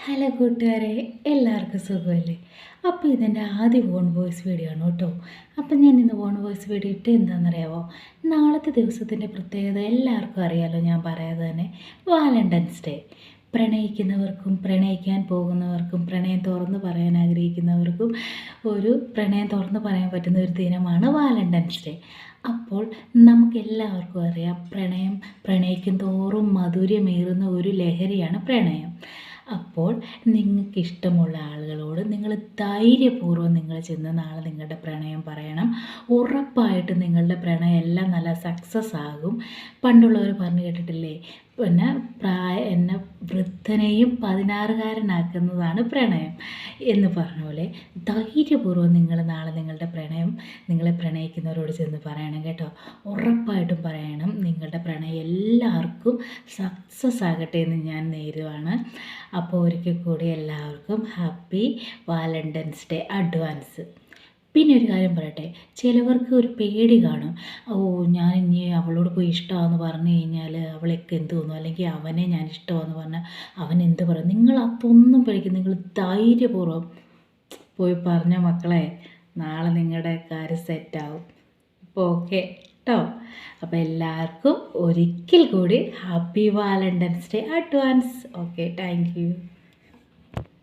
Hello കൂട്ടുകാരെ, എല്ലാവർക്കും സുഖമല്ലേ? അപ്പോൾ ഇതെൻ്റെ ആദ്യ വോൺ വോയിസ് വീഡിയോ ആണ് കേട്ടോ. അപ്പം ഞാൻ ഇന്ന് വോൺ വോയിസ് വീഡിയോ ഇട്ട് എന്താണെന്നറിയാമോ? നാളത്തെ ദിവസത്തിൻ്റെ പ്രത്യേകത എല്ലാവർക്കും അറിയാമല്ലോ, ഞാൻ പറയാതെ തന്നെ. Valentine's day. പ്രണയിക്കുന്നവർക്കും പ്രണയിക്കാൻ പോകുന്നവർക്കും പ്രണയം തുറന്ന് പറയാൻ ആഗ്രഹിക്കുന്നവർക്കും ഒരു പ്രണയം തുറന്ന് പറയാൻ പറ്റുന്ന ഒരു ദിനമാണ് വാലൻ്റൈൻസ് ഡേ. അപ്പോൾ നമുക്കെല്ലാവർക്കും അറിയാം, പ്രണയിക്കും തോറും മധുരമേറുന്ന ഒരു ലഹരിയാണ് പ്രണയം. അപ്പോൾ നിങ്ങൾക്ക് ഇഷ്ടമുള്ള ആളുകളോട് നിങ്ങൾ ധൈര്യപൂർവ്വം നിങ്ങൾ ചെന്ന് നാളെ നിങ്ങളുടെ പ്രണയം പറയണം. ഉറപ്പായിട്ടും നിങ്ങളുടെ പ്രണയം എല്ലാം നല്ല സക്സസ് ആകും. പണ്ടുള്ളവർ പറഞ്ഞു കേട്ടിട്ടില്ലേ, എന്നെ വൃദ്ധനെയും 16കാരനാക്കുന്നതാണ് പ്രണയം എന്ന് പറഞ്ഞ പോലെ ധൈര്യപൂർവ്വം നിങ്ങൾ നാളെ നിങ്ങളെ പ്രണയിക്കുന്നവരോട് ചെന്ന് പറയണം കേട്ടോ. ഉറപ്പായിട്ടും പറയണം. നിങ്ങളുടെ പ്രണയം എല്ലാവർക്കും സക്സസ് ആകട്ടെ എന്ന് ഞാൻ നേരുവാണ്. അപ്പോൾ ഒരിക്കൽ കൂടി എല്ലാവർക്കും ഹാപ്പി വാലൻ്റൈൻസ് ഡേ അഡ്വാൻസ്. പിന്നെ ഒരു കാര്യം പറയട്ടെ, ചിലവർക്ക് ഒരു പേടി കാണും. ഞാൻ ഇനി അവളോട് പോയി ഇഷ്ടമാണെന്ന് പറഞ്ഞു കഴിഞ്ഞാൽ അവൾക്ക് എന്ത് തോന്നും, അല്ലെങ്കിൽ അവനെ ഞാൻ ഇഷ്ടമാണെന്ന് പറഞ്ഞാൽ അവൻ എന്ത് പറയും. നിങ്ങൾ അതൊന്നും പേടിക്കും. നിങ്ങൾ ധൈര്യപൂർവ്വം പോയി പറഞ്ഞ മക്കളെ, നാളെ നിങ്ങളുടെ കാര്യം സെറ്റാവും. അപ്പോൾ ഓക്കെ കേട്ടോ. അപ്പോൾ എല്ലാവർക്കും ഒരിക്കൽ കൂടി happy Valentine's day advance. Okay, thank you.